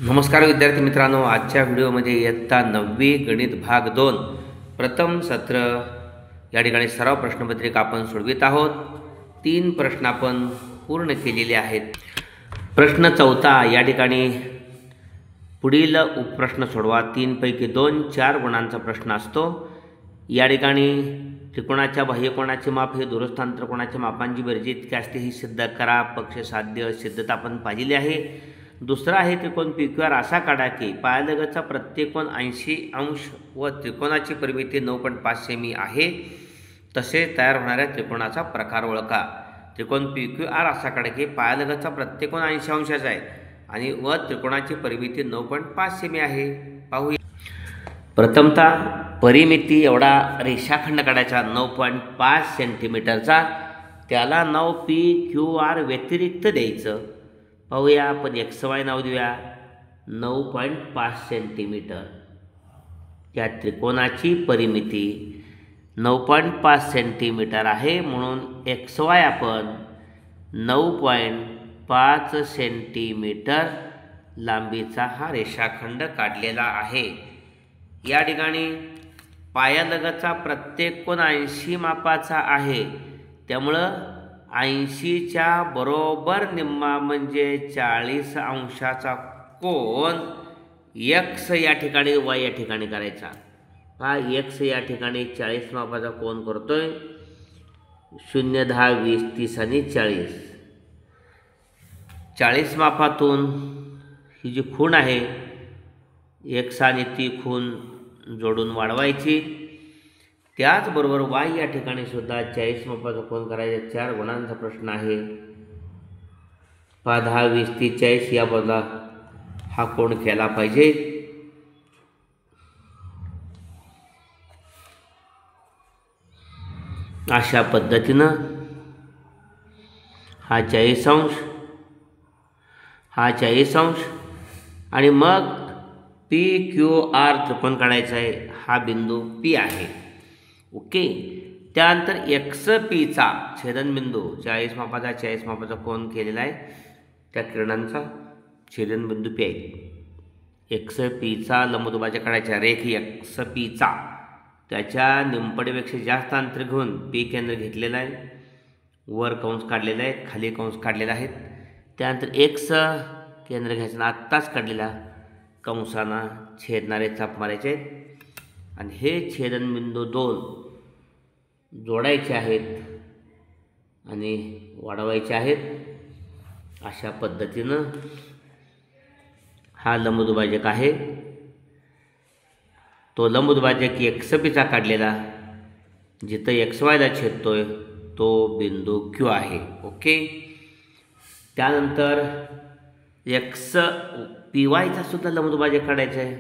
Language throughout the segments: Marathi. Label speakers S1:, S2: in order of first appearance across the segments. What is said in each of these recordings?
S1: नमस्कार विद्यार्थी मित्रांनो, आजच्या व्हिडिओमध्ये इयत्ता 9वी गणित भाग 2 प्रथम सत्र या ठिकाणी सराव प्रश्नपत्रिका आपण सोडवित आहोत। 3 प्रश्न आपण पूर्ण केलेले आहेत। प्रश्न 4 या ठिकाणी पुढील उपप्रश्न सोडवा। 3 पैकी 2 4 गुणांचा प्रश्न असतो। या ठिकाणी त्रिकोणाच्या बाह्यकोनाचे माप हे दूरस्थांतर कोणाच्या मापांची बेरज इतके असते हे सिद्ध करा। पक्ष साध्य सिद्धता आपण पाहिली आहे। दुसरा आहे त्रिकोण PQR असा काढा की पायालगतचा प्रत्येक कोन 80 अंश व त्रिकोणाची परिमिती 9.5 सेमी आहे। तसेच तयार होणाऱ्या त्रिकोणाचा प्रकार ओळखा। त्रिकोण PQR असा काढा की पायालगतचा प्रत्येक कोन 80 अंशाचा आहे आणि व त्रिकोणाची परिमिती 9.5 सेमी आहे। पाहूया। प्रथमतः परिमिती एवढा रेषाखंड काढायचा 9.5 सेंटीमीटरचा, त्याला नाव PQR व्यतिरिक्त द्यायचं। पाहूया आपण XY नाव देऊया 9.5 सेंटीमीटर। त्या त्रिकोणाची परिमिती 9.5 सेंटीमीटर आहे म्हणून XY आपण 9.5 सेंटीमीटर लांबीचा हा रेषाखंड काढलेला आहे। या ठिकाणी पायालगतचा प्रत्येक कोन 80 मापाचा आहे, त्यामुळं 80च्या बरोबर निम्मा म्हणजे 40 अंशाचा कोन X या ठिकाणी Y या ठिकाणी करायचा। हा X या ठिकाणी 40 मापाचा कोन करतोय। 0 10 20 30 आणि 40 40 मापातून ही जी खूण आहे X आणि ती खूण जोडून वाढवायची। त्याचबरोबर Y या ठिकाणी सुद्धा 40 मापाचा कोन करायचा। 4 गुणांचा प्रश्न आहे। 10 20 30 40 या बाजूला हा कोन केला पाहिजे। अशा पद्धतीनं हा 40 अंश, हा 40 अंश आणि मग PQR त्रिकोण काढायचा आहे। हा बिंदू P आहे। ओके। त्यानंतर XPचा छेदनबिंदू 40 मापाचा कोन केलेला आहे, त्या किरणांचा छेदनबिंदू P आहे। XPचा लंबदुभाजक काढायचा। रेख XPचा त्याच्या निमपडेपेक्षा जास्त अंतर घेऊन P केंद्र घेतलेलं आहे। वर कंस काढलेला आहे, खाली कंस काढलेला आहे। त्यानंतर X केंद्र घ्यायचं, आत्ताच काढलेला कंसांना छेदणारे चाप मारायचे आहेत आणि हे छेदनबिंदू 2 जोडायचे आहेत आणि वाढवायचे आहेत। अशा पद्धतीनं हा लंबदुभाजक आहे। तो लंबदुभाजक XPचा काढलेला जिथं XYला छेदतोय तो बिंदू Q आहे। ओके। त्यानंतर PYचा सुद्धा लंबदुभाजक काढायचा आहे।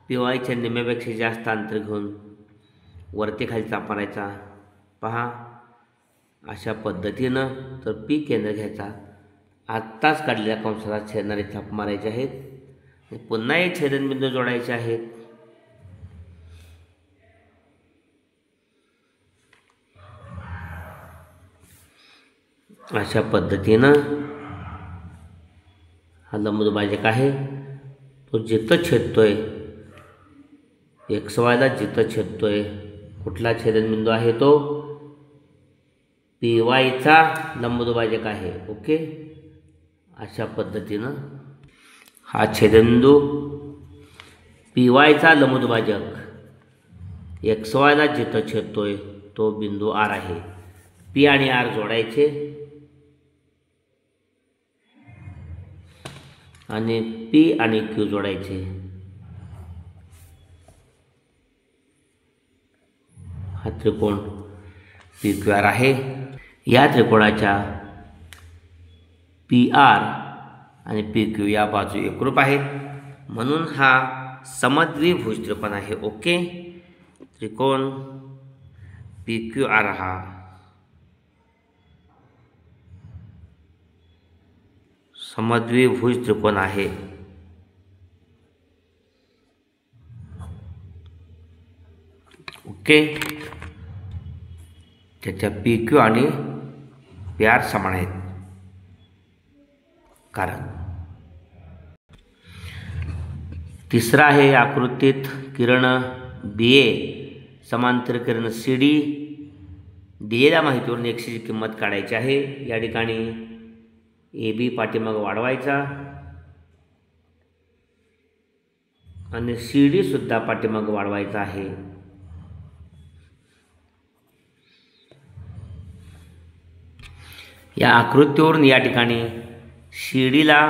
S1: PYच्या निम्म्यापेक्षा जास्त अंतर घेऊन वरती खाली चाप मारायचा। पहा अशा पद्धतीनं तर P केंद्र घ्यायचा, आत्ताच काढलेल्या कंसाला छेदणारे चाप मारायचे आहेत। पुन्हा एक छेदनबिंदू जोडायचे आहेत। अशा पद्धतीनं हा लंबदुभाजक आहे। तो जिथं छेदतोय XYला जिथं छेदतोय कुठला छेदनबिंदू आहे तो PYचा लंबदुभाजक आहे। ओके। अशा पद्धतीनं हा छेदनबिंदू PYचा लंबदुभाजक XYला जिथं छेदतोय तो बिंदू R आहे। P आणि R जोडायचे आणि P आणि Q जोडायचे। हा त्रिकोण PQR आहे। या त्रिकोणाच्या PR आणि PQ या बाजू एकरूप आहेत म्हणून हा समद्विभुज त्रिकोण आहे। ओके। त्रिकोण PQR हा समद्विभुज त्रिकोण आहे। ओके। त्याच्या PQ आणि PR समान आहेत। कारण तिसरा आहे आकृतीत किरण BA समांतर किरण CD दिलेल्या माहितीवरून XCची किंमत काढायची आहे। या ठिकाणी AB पाठीमागं वाढवायचा आणि CD सुद्धा पाठीमागं वाढवायचा आहे। या आकृतीवरून या ठिकाणी CDला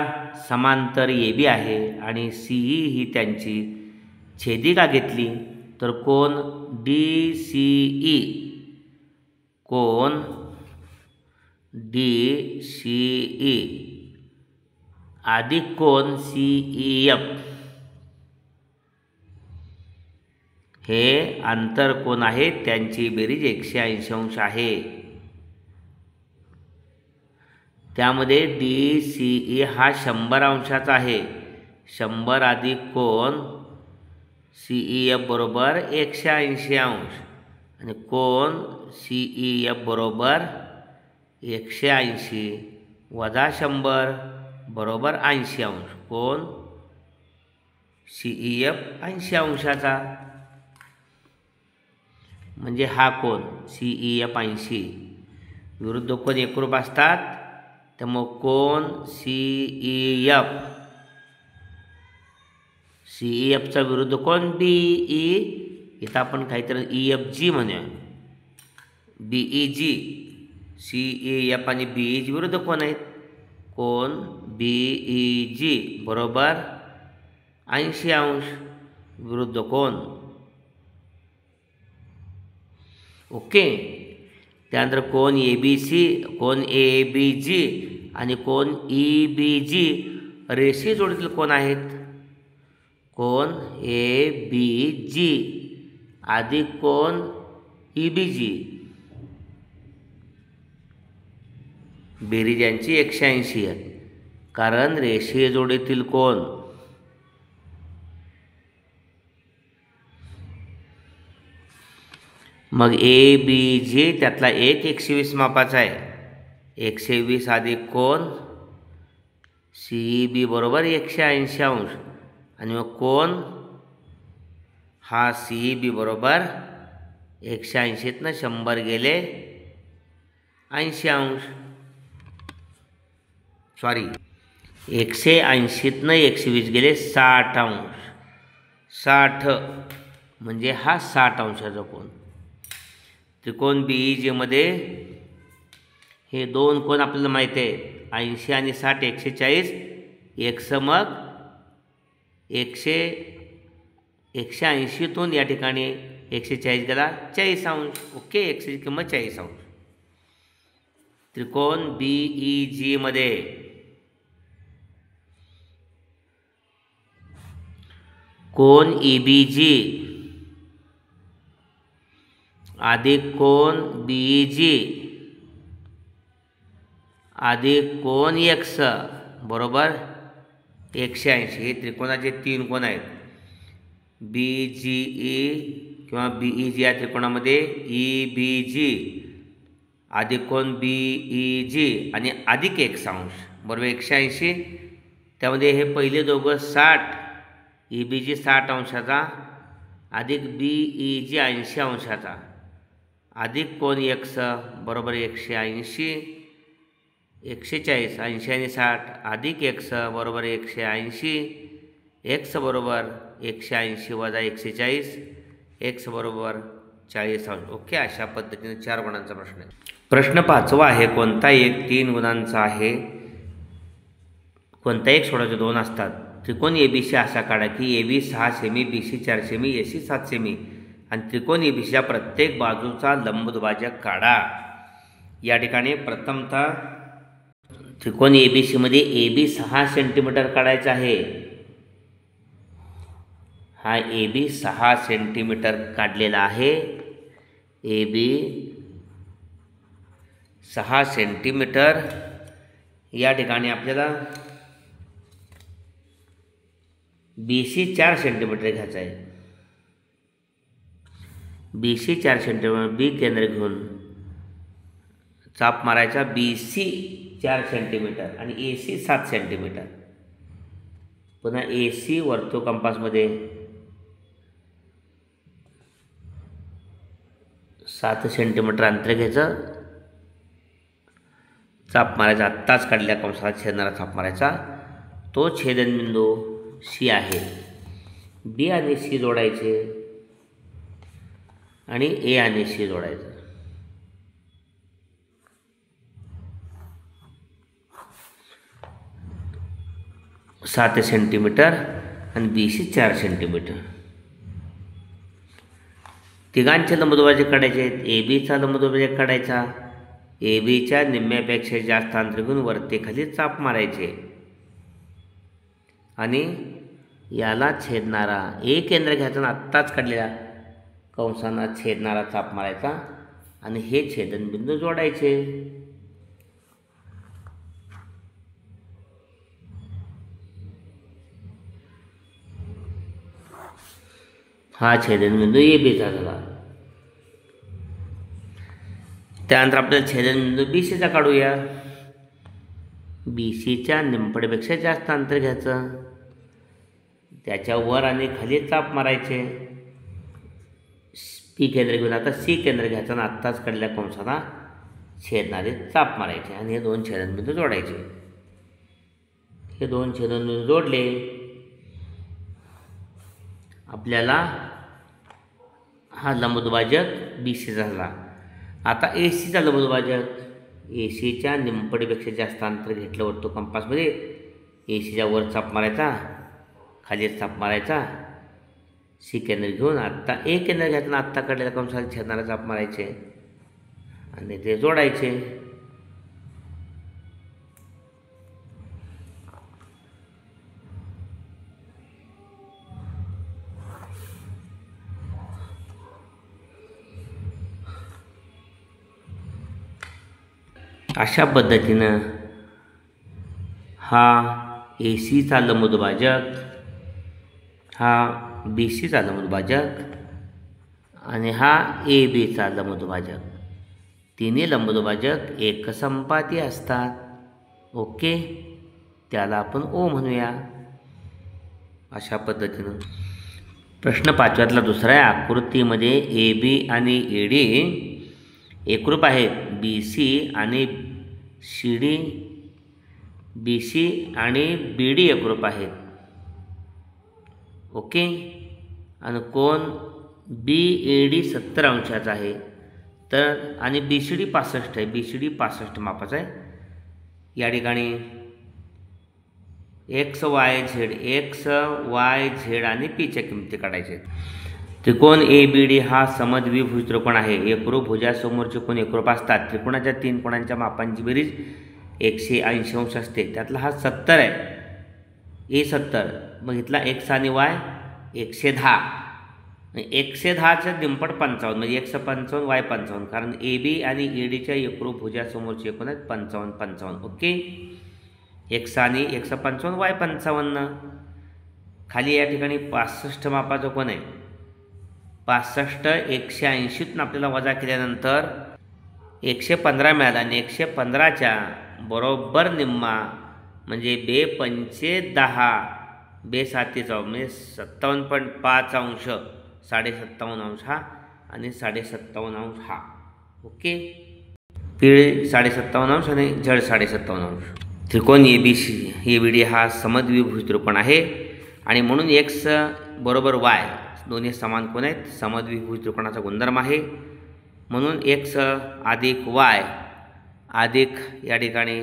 S1: समांतर AB आहे आणि CE ही त्यांची छेदिका घेतली तर कोन DCE अधिक कोन CEF हे आंतरकोन आहेत, त्यांची बेरीज 180 अंश आहे। त्यामध्ये DCE हा 100 अंशाचा आहे। 100 अधिक कोन CEF बरोबर 180 अंश आणि कोन CEF बरोबर 180 वजा 100 बरोबर 80 अंश। कोन CEF 80 अंशाचा म्हणजे हा कोन CEF 80 विरुद्ध कोन एकरूप असतात, त्यामुळे कोन CEFचा विरुद्ध कोन BE इथं आपण काहीतरी EFG म्हणूया, BEG CEF आणि BEG विरुद्ध कोन आहेत, कोन BEG बरोबर 80 अंश विरुद्ध कोन। ओके, त्यानंतर कोन ABC, कोन ABG आणि कोन EBG रेषीय जोडीतील कोन आहेत। कोन ABG अधिक कोन EBG बेरीज यांची 180 आहे, कारण रेषीय जोडीतील कोन मग ABG त्यातला एक 120 मापाचा आहे। 120 अधिक कोन CEB बरोबर 180 अंश आणि मग कोन हा CEB बरोबर 180तनं 100 गेले 80 अंश, 180तनं 120 गेले 60 अंश। 60 म्हणजे हा 60 अंशाचा कोन। त्रिकोण BEG मध्ये हे दोन कोन आपल्याला माहिती आहे, 80 आणि 60 140, मग 180तून या ठिकाणी 140 गेला 40 अंश। ओके, 100ची किंमत 40 अंश। त्रिकोण BEG मध्ये कोन EBG अधिक कोन BEG अधिक कोन X बरोबर 180। हे त्रिकोणाचे 3 कोन आहेत। BGE किंवा BEG या त्रिकोणामध्ये EBG अधिक कोन BEG आणि अधिक 1 अंश बरोबर 180। त्यामध्ये हे पहिले दोघं 60, EBG 60 अंशाचा अधिक BEG 80 अंशाचा अधिक कोन X बरोबर 180, 140, 80 आणि 60 अधिक X बरोबर 180, X बरोबर 180 वजा 140, X बरोबर 40 अंश। ओके, अशा पद्धतीने 4 गुणांचा प्रश्न आहे। प्रश्न 5वा आहे, कोणता एक 3 गुणांचा आहे, कोणता एक सोडायचे 2 असतात। त्रिकोण ABC असा काढा की AB 6 semi, BC 4 semi, AC 7 semi आणि त्रिकोण ABCच्या प्रत्येक बाजूचा लंबदुभाजक काढा। या ठिकाणी प्रथमतः त्रिकोण ABC मध्ये AB 6 सेंटीमीटर काढायचा आहे। हा AB 6 सेंटीमीटर काढलेला आहे। AB 6 centimetre. या ठिकाणी आपल्याला BC 4 सेंटीमीटर घ्यायचा आहे। BC 4 सेंटीमीटर, B केंद्र घेऊन चाप मारायचा। BC 4 सेंटीमीटर आणि AC 7 सेंटीमीटर। पुन्हा AC वर्तुळ कंपासमध्ये 7 सेंटीमीटर अंतर घ्यायचं, चाप मारायचा, आत्ताच काढल्या कंसाला छेदणारा चाप मारायचा. तो छेदनबिंदू C आहे. B आणि C जोडायचे आणि A आणि C जोडायचं. सात सेंटीमीटर आणि BC 4 सेंटीमीटर. तिघांचे लंबदुभाजक काढायचे आहेत. ABचा लंबदुभाजक काढायचा. ABच्या निम्म्यापेक्षा जास्त अंतर घेऊन वरती खाली चाप मारायचे आणि याला छेदणारा A केंद्र घ्यायचं, आत्ताच काढलेल्या कंसांना छेदणारा चाप मारायचा आणि हे छेदनबिंदू जोडायचे. हा छेदनबिंदू ABचा झाला. त्यानंतर आपल्याला छेदनबिंदू BCचा काढूया. BCच्या निमपडेपेक्षा जास्त अंतर घ्यायचं, त्याच्या वर आणि खाली चाप मारायचे. P केंद्र घेऊन आता C केंद्र घ्यायचं आणि आत्ताच काढलेल्या कंसाला छेदणारे चाप मारायचे आणि हे दोन छेदनबिंदू जोडायचे. हे दोन छेदनबिंदू जोडले आपल्याला हा लंबदुभाजक BC झाला. आता ACचा लंबदुभाजक. ACच्या निमपडेपेक्षा जास्त अंतर घेतलं वर्तुळ कंपासमध्ये. ACच्या वर चाप मारायचा, खाली चाप मारायचा. C केंद्र घेऊन आत्ता A केंद्र घ्यायचं, आत्ता काढलेल्या कंसाला छेदणारा चाप मारायचे आणि ते जोडायचे. अशा पद्धतीनं हा ACचा लंबदुभाजक, हा BCचा लंबदुभाजक आणि हा ABचा लंबदुभाजक, तिन्ही लंबदुभाजक एकसंपाती असतात. ओके, त्याला आपण O म्हणूया. अशा पद्धतीनं प्रश्न 5व्यातला दुसरा आहे. आकृतीमध्ये AB आणि AD एकरूप आहेत. BC आणि CD, BC आणि BD एकरूप आहेत. ओके, आणि कोण BAD 70 अंशाचा आहे तर आणि BCD 65 आहे. BCD 65 मापाचा आहे. या ठिकाणी X, Y, Z आणि Pच्या किमती काढायच्या आहेत. त्रिकोण ABD हा समद्विभुज त्रिकोण आहे. एकरूप भुजासमोरचे कोण एकरूप असतात. त्रिकोणाच्या 3 कोणांच्या मापांची बेरीज 180 अंश असते. त्यातला हा 70 आहे. A 70. मग इथला X आणि Y 110. 110च्या दिंपट 55 म्हणजे X 55 Y 55, कारण AB आणि ADच्या एकरूप भुजासमोरचे एकूण आहेत 55. ओके, X आणि X 55 Y 55. खाली या ठिकाणी 65 मापाचं कोण आहे. 65 180तून आपल्याला वजा केल्यानंतर 115 मिळाला आणि 115च्या बरोबर निम्मा म्हणजे 2 पंचे 10, 2 साती 14 म्हणजे 57.5 अंश, 57.5 अंश हा आणि 57.5 अंश हा. ओके, P 57.5 अंश आणि Z 57.5 अंश. त्रिकोण ABD हा समद्विभुज त्रिकोण आहे आणि म्हणून X बरोबर Y दोन्ही समान कोण आहेत. समद्विभुज त्रिकोणाचा गुणधर्म आहे. म्हणून X अधिक Y अधिक या ठिकाणी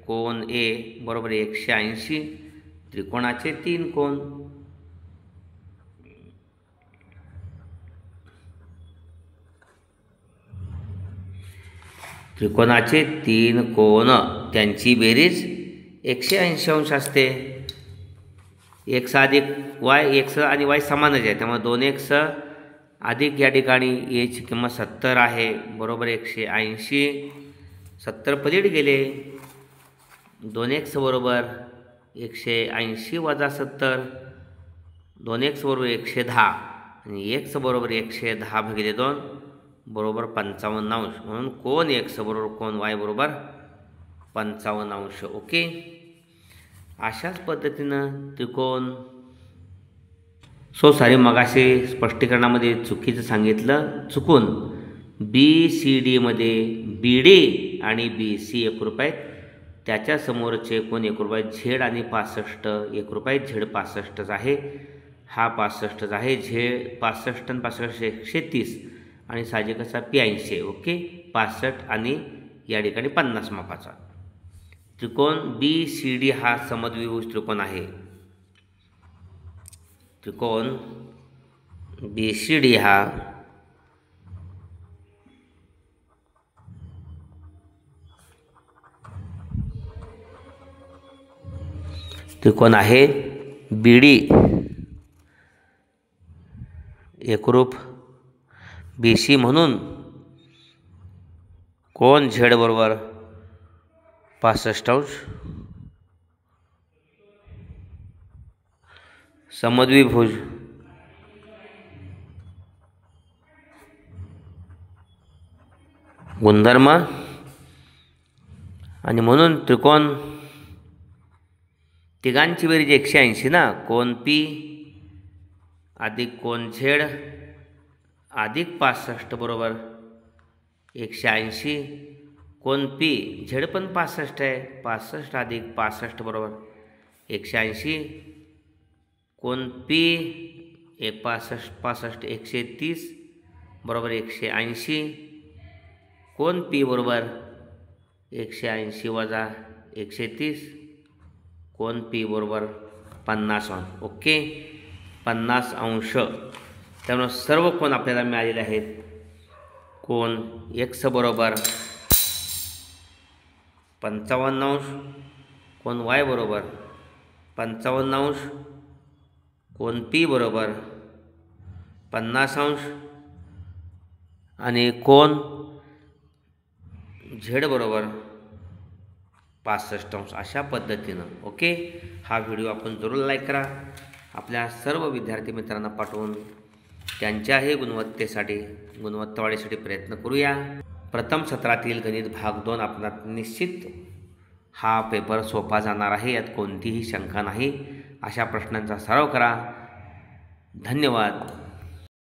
S1: कोण A बरोबर 180. त्रिकोणाचे 3 कोण. त्रिकोणाचे 3 कोण त्यांची बेरीज 180 अंश असते. X अधिक Y, X आणि Y समानच आहे, त्यामुळे 2X अधिक या ठिकाणी A ची किंमत 70 आहे बरोबर 180. 70 पलीकडे गेले. 2X बरोबर 180 वजा 70, 2X बरोबर 110 आणि X बरोबर 110 भागिले 2 बरोबर 55 अंश. म्हणून कोण X बरोबर कोण Y बरोबर 55 अंश. ओके, अशाच पद्धतीनं त्रिकोण सारी मगाशी स्पष्टीकरणामध्ये चुकीचं सांगितलं, चुकून BCDमध्ये BD आणि BC ₹1 आहेत, त्याच्यासमोरचे कोण ₹1, झेड आणि 65 ₹1, झेड 65च आहे, हा 65च आहे, झेड 65 आणि 65 130 आणि साहजिकचा P80. ओके, 65 आणि या ठिकाणी 50 मापाचा त्रिकोण BCD हा समद्विभुज त्रिकोण आहे. त्रिकोण BCD हा त्रिकोण आहे BD एकरूप BC म्हणून कोण झेड बरोबर 65°, समद्विभुज गुणधर्म आणि म्हणून त्रिकोण तिघांची बेरीज 180 ना, कोण P अधिक कोण झेड अधिक 65 बरोबर 180, कोण P झेड पण 65 आहे, 65 अधिक 65 बरोबर 180, कोण P 65 130 बरोबर 180, कोण P बरोबर 180 वजा 130, कोण P बरोबर 50°. ओके, 50°. त्यामुळे सर्व कोण आपल्याला मिळालेले आहेत. कोण X बरोबर 55°, कोण Y बरोबर 55°, कोण P बरोबर 50° आणि कोण Z बरोबर 65°. अशा पद्धतीनं. ओके, हा व्हिडिओ आपण जरूर लाईक करा, आपल्या सर्व विद्यार्थी मित्रांना पाठवून त्यांच्याही गुणवत्ता वाढीसाठी प्रयत्न करूया. प्रथम सत्रातील गणित भाग 2 आपणास निश्चित हा पेपर सोपा जाणार आहे, यात कोणतीही शंका नाही. अशा प्रश्नांचा सराव करा. धन्यवाद.